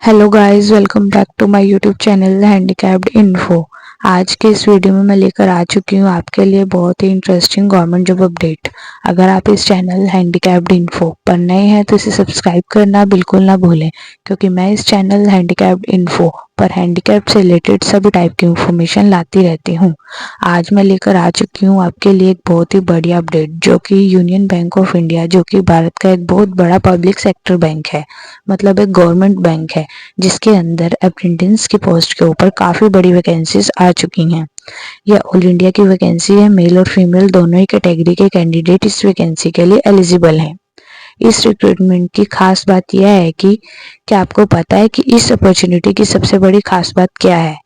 Hello guys, welcome back to my YouTube channel handicapped info. आज के इस video में मैं लेकर आ चुकी हूँ आपके लिए बहुत ही इंटरेस्टिंग गवर्नमेंट जॉब अपडेट। अगर आप इस चैनल हैंडीकैप्ड इन्फो पर नए हैं तो इसे सब्सक्राइब करना बिल्कुल ना भूलें, क्योंकि मैं इस चैनल हैंडीकैप्ड इन्फो पर हैंडीकैप से रिलेटेड सभी टाइप की इंफॉर्मेशन लाती रहती हूँ। आज मैं लेकर आ चुकी हूँ आपके लिए एक बहुत ही बढ़िया अपडेट, जो कि यूनियन बैंक ऑफ इंडिया, जो कि भारत का एक बहुत बड़ा पब्लिक सेक्टर बैंक है, मतलब एक गवर्नमेंट बैंक है, जिसके अंदर अप्रेंटिस की पोस्ट के ऊपर काफ़ी बड़ी वैकेंसीज आ चुकी हैं। यह ऑल इंडिया की वैकेंसी है। मेल और फीमेल दोनों ही कैटेगरी के कैंडिडेट इस वैकेंसी के लिए एलिजिबल हैं। इस रिक्रूटमेंट की खास बात यह है कि क्या आपको पता है कि इस अपॉर्चुनिटी की सबसे बड़ी खास बात क्या है?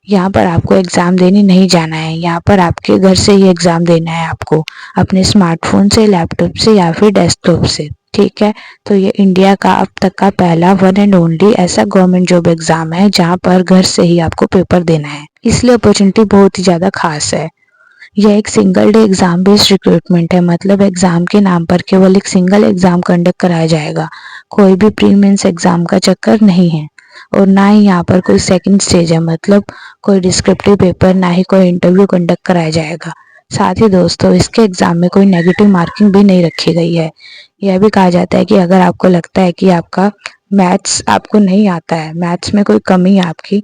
यहाँ पर आपको एग्ज़ाम देने नहीं जाना है। यहाँ पर आपके घर से ही एग्ज़ाम देना है आपको, अपने स्मार्टफोन से, लैपटॉप से या फिर डेस्कटॉप से। ठीक है, तो ये इंडिया का अब तक का पहला वन एंड ओनली ऐसा गवर्नमेंट जॉब एग्ज़ाम है जहाँ पर घर से ही आपको पेपर देना है, इसलिए अपॉर्चुनिटी बहुत ही ज़्यादा खास है। यह एक single day exam based recruitment है, मतलब एग्ज़ाम के नाम पर केवल एक सिंगल एग्ज़ाम कंडक्ट कराया जाएगा। कोई भी प्री मेंस एग्ज़ाम का चक्कर नहीं है, और ना ही यहाँ पर कोई सेकंड स्टेज है, मतलब कोई डिस्क्रिप्टिव पेपर, ना ही कोई इंटरव्यू कंडक्ट कराया जाएगा। साथ ही दोस्तों, इसके एग्ज़ाम में कोई नेगेटिव मार्किंग भी नहीं रखी गई है। यह भी कहा जाता है कि अगर आपको लगता है कि आपका मैथ्स आपको नहीं आता है, मैथ्स में कोई कमी है आपकी,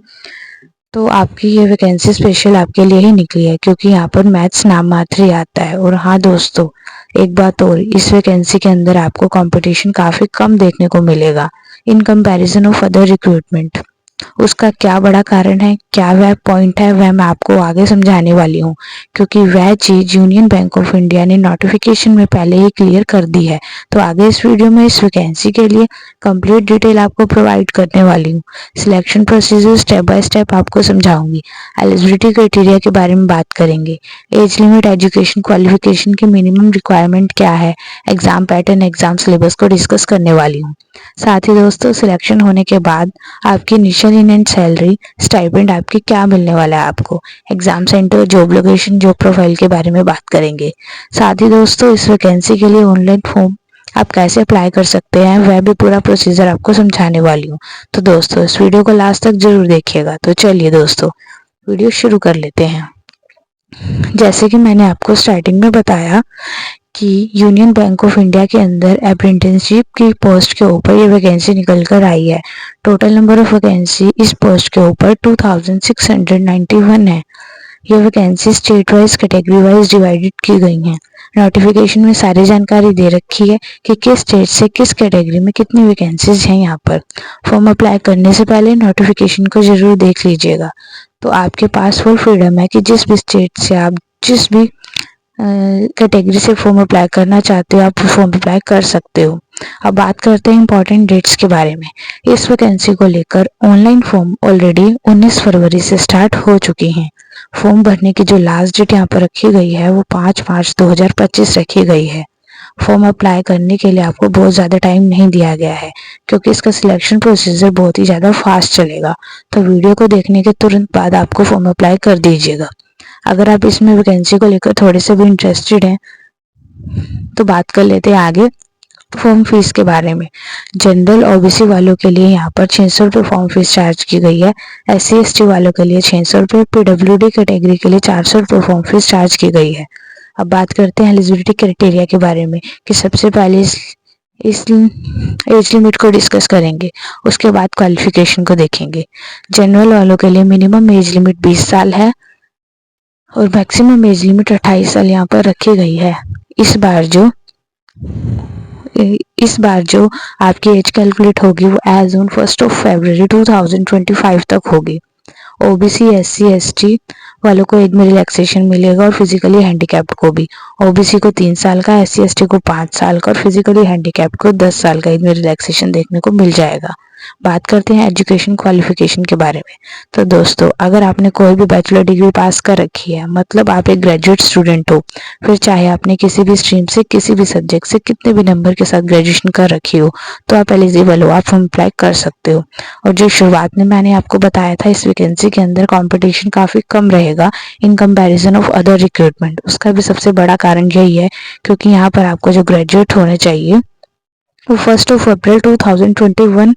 तो आपकी ये वैकेंसी स्पेशल आपके लिए ही निकली है, क्योंकि यहाँ पर मैथ्स नाम मात्र ही आता है। और हाँ दोस्तों, एक बात और, इस वैकेंसी के अंदर आपको कंपटीशन काफ़ी कम देखने को मिलेगा in comparison of other recruitment. उसका क्या बड़ा कारण है, क्या वह पॉइंट है, वह मैं आपको आगे समझाने वाली हूँ, क्योंकि वह चीज़ यूनियन बैंक ऑफ इंडिया ने नोटिफिकेशन में पहले ही क्लियर कर दी है। तो आगे इस वीडियो में इस वैकेंसी के लिए कंप्लीट डिटेल आपको प्रोवाइड करने वाली हूँ। Selection procedure step by step आपको समझाऊंगी। एलिजिबिलिटी क्राइटेरिया के बारे में बात करेंगे। एज लिमिट, एजुकेशन क्वालिफिकेशन की मिनिमम रिक्वायरमेंट क्या है, एग्जाम पैटर्न, एग्जाम सिलेबस को डिस्कस करने वाली हूँ। साथ ही दोस्तों, सिलेक्शन होने के बाद आपकी initial in and salary, stipend आपकी क्या मिलने वाला है आपको, exam centre, job location, job profile के बारे में बात करेंगे। साथ ही दोस्तों, इस वैकेंसी के लिए ऑनलाइन फॉर्म आप कैसे अप्लाई कर सकते हैं, वह भी पूरा प्रोसीजर आपको समझाने वाली हूँ। तो दोस्तों, इस वीडियो को लास्ट तक जरूर देखिएगा। तो चलिए दोस्तों, वीडियो शुरू कर लेते हैं। जैसे कि मैंने आपको स्टार्टिंग में बताया कि यूनियन बैंक ऑफ इंडिया के अंदर अप्रेंटिसशिप की पोस्ट के ऊपर ये वैकेंसी निकल कर आई है। टोटल नंबर ऑफ वैकेंसी इस पोस्ट के ऊपर 2691 है। ये vacancy state wise, category wise divided की गई हैं। नोटिफिकेशन में सारी जानकारी दे रखी है कि किस स्टेट से किस कैटेगरी में कितनी वैकेंसीज हैं यहाँ पर। फॉर्म अप्लाई करने से पहले नोटिफिकेशन को जरूर देख लीजिएगा। तो आपके पास फुल फ्रीडम है कि जिस भी स्टेट से आप जिस भी कैटेगरी से फॉर्म अप्लाई करना चाहते हो, आप फॉर्म अप्लाई कर सकते हो। अब बात करते हैं इंपॉर्टेंट डेट्स के बारे में। इस वैकेंसी को लेकर ऑनलाइन फॉर्म ऑलरेडी 19 फरवरी से स्टार्ट हो चुकी हैं। फॉर्म भरने की जो लास्ट डेट यहाँ पर रखी गई है वो 5 मार्च 2025 रखी गई है। फॉर्म अप्लाई करने के लिए आपको बहुत ज़्यादा टाइम नहीं दिया गया है, क्योंकि इसका सिलेक्शन प्रोसीजर बहुत ही ज़्यादा फास्ट चलेगा। तो वीडियो को देखने के तुरंत बाद आपको फॉर्म अप्लाई कर दीजिएगा। अगर आप इसमें वैकेंसी को लेकर थोड़े से भी इंटरेस्टेड हैं तो बात कर लेते हैं आगे फॉर्म फीस के बारे में। जनरल ओबीसी वालों के लिए यहाँ पर 600 रुपये फॉर्म फीस चार्ज की गई है। SC ST वालों के लिए 600 रुपये, PWD कैटेगरी के लिए 400 रुपये फॉर्म फीस चार्ज की गई है। अब बात करते हैं एलिजिबिलिटी क्राइटेरिया के बारे में, कि सबसे पहले इस एज लिमिट को डिस्कस करेंगे, उसके बाद क्वालिफिकेशन को देखेंगे। जनरल वालों के लिए मिनिमम एज लिमिट 20 साल है और मैक्सिमम एज लिमिट 28 साल यहाँ पर रखी गई है। इस बार जो आपकी एज कैलकुलेट होगी वो एज ऑन 1 फरवरी 2025 तक होगी। ओबीसी, SC ST वालों को एज में रिलैक्सेशन मिलेगा, और फिजिकली हैंडीकैप्ड को भी। ओबीसी को 3 साल का, SC ST को 5 साल का, और फिजिकली हैंडीकैप्ड को 10 साल का एज में रिलैक्सेशन देखने को मिल जाएगा। बात करते हैं एजुकेशन क्वालिफिकेशन के बारे में। तो दोस्तों, अगर आपने कोई भी बैचलर डिग्री पास कर रखी है, मतलब आप एक ग्रेजुएट स्टूडेंट हो, फिर चाहे आपने किसी भी स्ट्रीम से, किसी भी सब्जेक्ट से कितने भी नंबर के साथ ग्रेजुएशन कर रखी हो, तो आप एलिजिबल हो, आप फॉर्म अप्लाई कर सकते हो। और जो शुरुआत में मैंने आपको बताया था, इस वैकेंसी के अंदर कंपटीशन काफ़ी कम रहेगा in comparison of other recruitment. उसका भी सबसे बड़ा कारण यही है, क्योंकि यहाँ पर आपको जो ग्रेजुएट होने चाहिए वो 1 अप्रैल 2021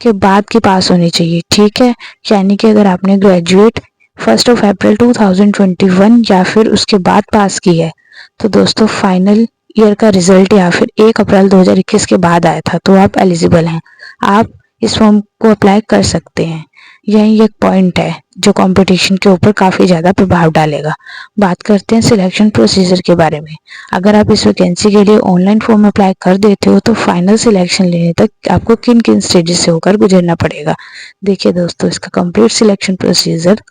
के बाद की पास होनी चाहिए, ठीक है। यानी कि अगर आपने ग्रेजुएट 1 अप्रैल 2021 या फिर उसके बाद पास की है तो दोस्तों फाइनल ईयर का रिजल्ट या फिर 1 अप्रैल 2021 के बाद आया था तो आप एलिजिबल हैं, आप इस फॉर्म को अप्लाई कर सकते हैं। यही एक पॉइंट है जो कंपटीशन के ऊपर काफ़ी ज़्यादा प्रभाव डालेगा। बात करते हैं सिलेक्शन प्रोसीजर के बारे में। अगर आप इस वैकेंसी के लिए ऑनलाइन फॉर्म अप्लाई कर देते हो तो फाइनल सिलेक्शन लेने तक आपको किन किन स्टेजेस से होकर गुजरना पड़ेगा। देखिए दोस्तों, इसका कंप्लीट सिलेक्शन प्रोसीजर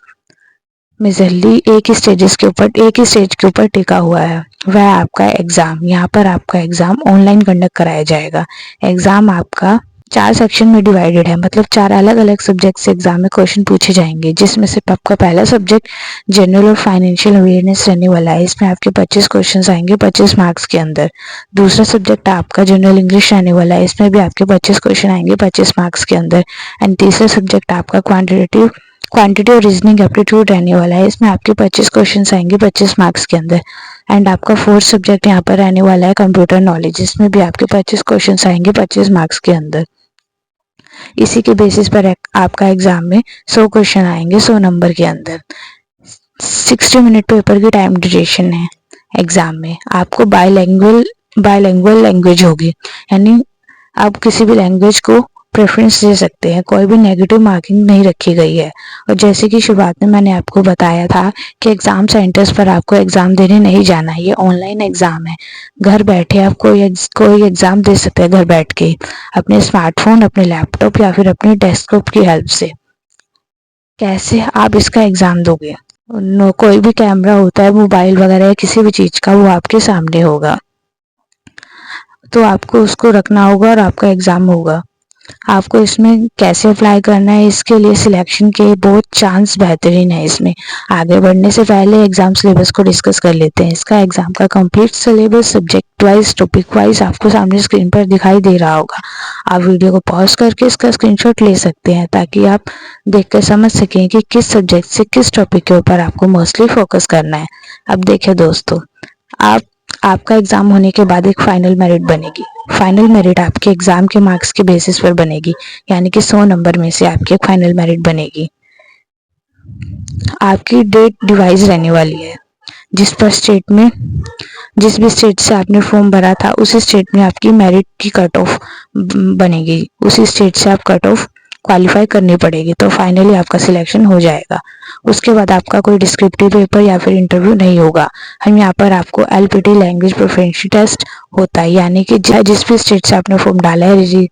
मेजरली एक ही स्टेज के ऊपर टिका हुआ है, वह आपका एग्जाम। यहाँ पर आपका एग्जाम ऑनलाइन कंडक्ट कराया जाएगा। एग्जाम आपका 4 सेक्शन में डिवाइडेड है, मतलब 4 अलग अलग सब्जेक्ट से एग्जाम में क्वेश्चन पूछे जाएंगे, जिसमें से आपका पहला सब्जेक्ट जनरल और फाइनेंशियल अवेयरनेस रहने वाला है। इसमें आपके 25 क्वेश्चन आएंगे 25 मार्क्स के अंदर। दूसरा सब्जेक्ट आपका जनरल इंग्लिश रहने वाला है, इसमें भी आपके 25 क्वेश्चन आएंगे 25 मार्क्स के अंदर। एंड तीसरा सब्जेक्ट आपका क्वांटिटी और रीजनिंग एप्टीट्यूड रहने वाला है, इसमें आपके 25 क्वेश्चन आएंगे 25 मार्क्स के अंदर। एंड आपका फोर्थ सब्जेक्ट यहाँ पर रहने वाला है कंप्यूटर नॉलेज, इसमें भी आपके 25 क्वेश्चन आएंगे 25 मार्क्स के अंदर। इसी के बेसिस पर आपका एग्जाम में 100 क्वेश्चन आएंगे 100 नंबर के अंदर। 60 मिनट पेपर की टाइम ड्यूरेशन है एग्जाम में। आपको बायलैंग्वेज लैंग्वेज होगी, यानी आप किसी भी लैंग्वेज को प्रेफरेंस दे सकते हैं, कोई भी नेगेटिव मार्किंग नहीं रखी गई है। और जैसे कि शुरुआत में मैंने आपको बताया था कि एग्जाम सेंटर्स पर आपको एग्जाम देने नहीं जाना है, ये ऑनलाइन एग्जाम है। घर बैठे आप कोई एग्जाम दे सकते हैं, घर बैठ के अपने स्मार्टफोन, अपने लैपटॉप या फिर अपने डेस्कटॉप की हेल्प से। कैसे आप इसका एग्जाम दोगे? कोई भी कैमरा होता है मोबाइल वगैरह या किसी भी चीज का, वो आपके सामने होगा, तो आपको उसको रखना होगा और आपका एग्जाम होगा। आपको इसमें कैसे अप्लाई करना है, इसके लिए सिलेक्शन के बहुत चांस बेहतरीन है। इसमें आगे बढ़ने से पहले एग्जाम सिलेबस को डिस्कस कर लेते हैं। इसका एग्जाम का complete syllabus subject wise topic wise आपको सामने स्क्रीन पर दिखाई दे रहा होगा। आप वीडियो को पॉज करके इसका स्क्रीनशॉट ले सकते हैं ताकि आप देखकर समझ सकें कि किस सब्जेक्ट से किस टॉपिक के ऊपर आपको मोस्टली फोकस करना है। अब देखिए दोस्तों, आपका एग्जाम होने के बाद एक फाइनल मेरिट बनेगी। फाइनल मेरिट आपके एग्जाम के मार्क्स के बेसिस पर बनेगी, यानी कि 100 नंबर में से आपकी एक फाइनल मेरिट बनेगी। आपकी डेट डिवाइस रहने वाली है, जिस भी स्टेट से आपने फॉर्म भरा था उसी स्टेट में आपकी मेरिट की कट ऑफ बनेगी, उसी स्टेट से आप कट ऑफ क्वालिफाई करनी पड़ेगी, तो फाइनली आपका सिलेक्शन हो जाएगा। उसके बाद आपका कोई डिस्क्रिप्टिव पेपर या फिर इंटरव्यू नहीं होगा। हम यहाँ पर आपको LPT लैंग्वेज प्रोफिशिएंसी टेस्ट होता है, यानी कि जिस भी स्टेट से आपने फॉर्म डाला है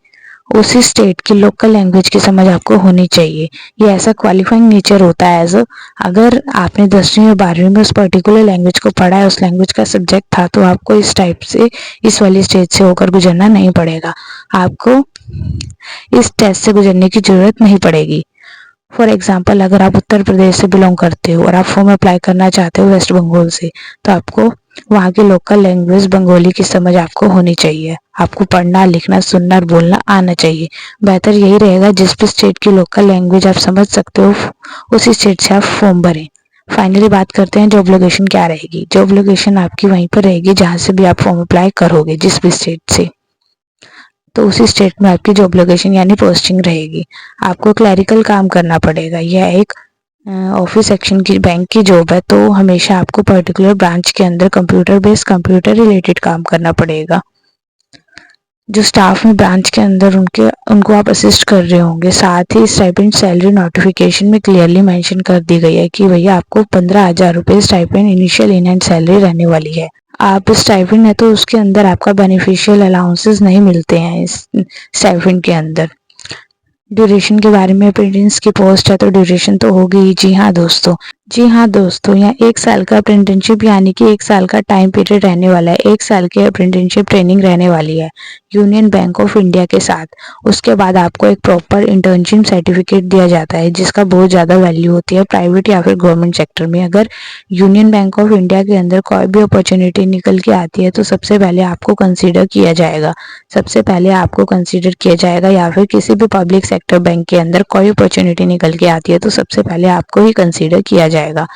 उसी स्टेट की लोकल लैंग्वेज की समझ आपको होनी चाहिए। ये ऐसा क्वालिफाइंग नेचर होता है एज अगर आपने 10वीं या 12वीं में उस पर्टिकुलर लैंग्वेज को पढ़ा है, उस लैंग्वेज का सब्जेक्ट था, तो आपको इस टाइप से इस वाली स्टेज से होकर गुजरना नहीं पड़ेगा, आपको इस टेस्ट से गुजरने की जरूरत नहीं पड़ेगी। फॉर एग्जाम्पल, अगर आप उत्तर प्रदेश से बिलोंग करते हो और आप फॉर्म अप्लाई करना चाहते हो वेस्ट बंगाल से, तो आपको वहाँ की लोकल लैंग्वेज बंगाली की समझ आपको होनी चाहिए। आपको पढ़ना, लिखना, सुनना और बोलना आना चाहिए। बेहतर यही रहेगा जिस भी स्टेट की लोकल लैंग्वेज आप समझ सकते हो उसी स्टेट से आप फॉर्म भरें। फाइनली बात करते हैं जॉब लोकेशन क्या रहेगी। जॉब लोकेशन आपकी वहीं पर रहेगी जहाँ से भी आप फॉर्म अप्लाई करोगे, जिस भी स्टेट से, तो उसी स्टेट में आपकी जॉब लोकेशन यानी पोस्टिंग रहेगी। आपको क्लरिकल काम करना पड़ेगा। यह एक ऑफिस सेक्शन की बैंक की जॉब है, तो हमेशा आपको पर्टिकुलर ब्रांच के अंदर कंप्यूटर रिलेटेड काम करना पड़ेगा। जो स्टाफ में ब्रांच के अंदर उनको आप असिस्ट कर रहे होंगे। साथ ही स्टाइपेंड सैलरी नोटिफिकेशन में क्लियरली मेंशन कर दी गई है कि भैया आपको 15,000 रुपये stipend initial in hand salary रहने वाली है। आप स्टाइपेंड है तो उसके अंदर आपका बेनिफिशियल अलाउंसेस नहीं मिलते हैं इस स्टाइपेंड के अंदर। ड्यूरेशन के बारे में, अप्रेंटिस की पोस्ट है तो ड्यूरेशन तो होगी। जी हाँ दोस्तों, यहाँ 1 साल का अप्रेंटिसशिप यानी कि 1 साल का टाइम पीरियड रहने वाला है। 1 साल की अप्रेंटिसशिप ट्रेनिंग रहने वाली है यूनियन बैंक ऑफ इंडिया के साथ। उसके बाद आपको एक प्रॉपर इंटर्नशिप सर्टिफिकेट दिया जाता है, जिसका बहुत ज़्यादा वैल्यू होती है प्राइवेट या फिर गवर्नमेंट सेक्टर में। अगर यूनियन बैंक ऑफ इंडिया के अंदर कोई भी अपॉर्चुनिटी निकल के आती है तो सबसे पहले आपको कंसीडर किया जाएगा, या फिर किसी भी पब्लिक सेक्टर बैंक के अंदर कोई अपॉर्चुनिटी निकल के आती है तो सबसे पहले आपको ही कंसीडर किया जाएगा।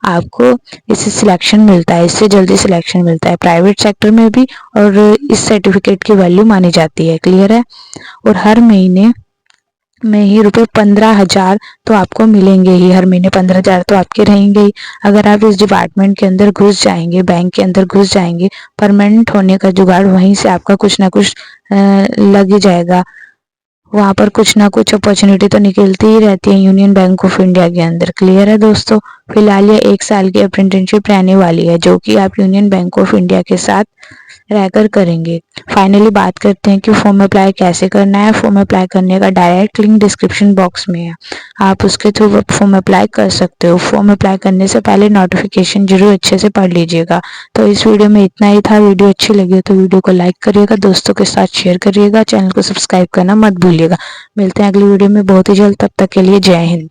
आपको इससे सिलेक्शन मिलता है, इससे जल्दी सिलेक्शन मिलता है प्राइवेट सेक्टर में भी, और इस सर्टिफिकेट की वैल्यू मानी जाती है। क्लियर है? और हर महीने में ही रुपए 15,000 तो आपको मिलेंगे ही। हर महीने 15,000 तो आपके रहेंगे ही। अगर आप इस डिपार्टमेंट के अंदर घुस जाएंगे, बैंक के अंदर घुस जाएंगे, परमानेंट होने का जुगाड़ वहीं से आपका कुछ ना कुछ लग ही जाएगा। वहाँ पर कुछ ना कुछ अपॉर्चुनिटी तो निकलती ही रहती है यूनियन बैंक ऑफ इंडिया के अंदर। क्लियर है दोस्तों? फिलहाल ये 1 साल की अप्रेंटिसशिप रहने वाली है, जो कि आप यूनियन बैंक ऑफ इंडिया के साथ रहकर करेंगे। फाइनली बात करते हैं कि फॉर्म अप्लाई कैसे करना है। फॉर्म अप्लाई करने का डायरेक्ट लिंक डिस्क्रिप्शन बॉक्स में है, आप उसके थ्रू फॉर्म अप्लाई कर सकते हो। फॉर्म अप्लाई करने से पहले नोटिफिकेशन जरूर अच्छे से पढ़ लीजिएगा। तो इस वीडियो में इतना ही था। वीडियो अच्छी लगी हो तो वीडियो को लाइक करिएगा, दोस्तों के साथ शेयर करिएगा, चैनल को सब्सक्राइब करना मत भूलिएगा। मिलते हैं अगली वीडियो में बहुत ही जल्द, तब तक के लिए जय हिंद।